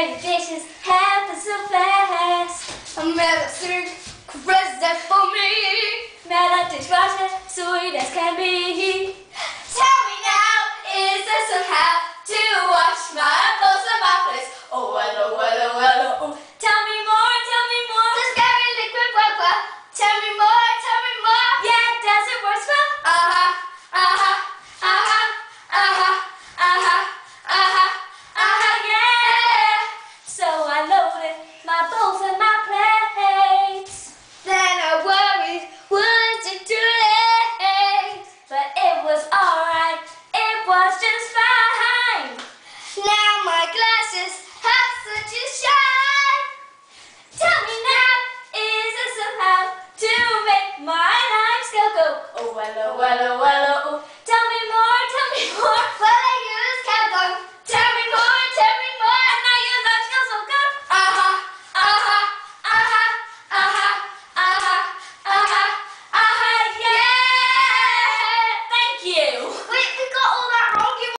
many dishes happen so fast. A medicine crazy for me. Mad dishwasher, sweet as can be. Tell me now, is there somehow to wash my clothes and my place? Oh well, oh well, oh well, oh. Tell me more, tell me more. The scary liquid water. Tell me more, tell me more. Yeah, does it work well? Uh-huh, uh-huh, uh-huh, uh-huh, uh-huh, uh-huh, uh-huh, Yeah. So I loaded my bowls and my plates. Then I worried, was it too late? But it was alright, it was just fine. Now my glasses have such a shine. Tell me now, is there somehow to make my life still go? Oh well, oh well, oh well, oh. Tell me more,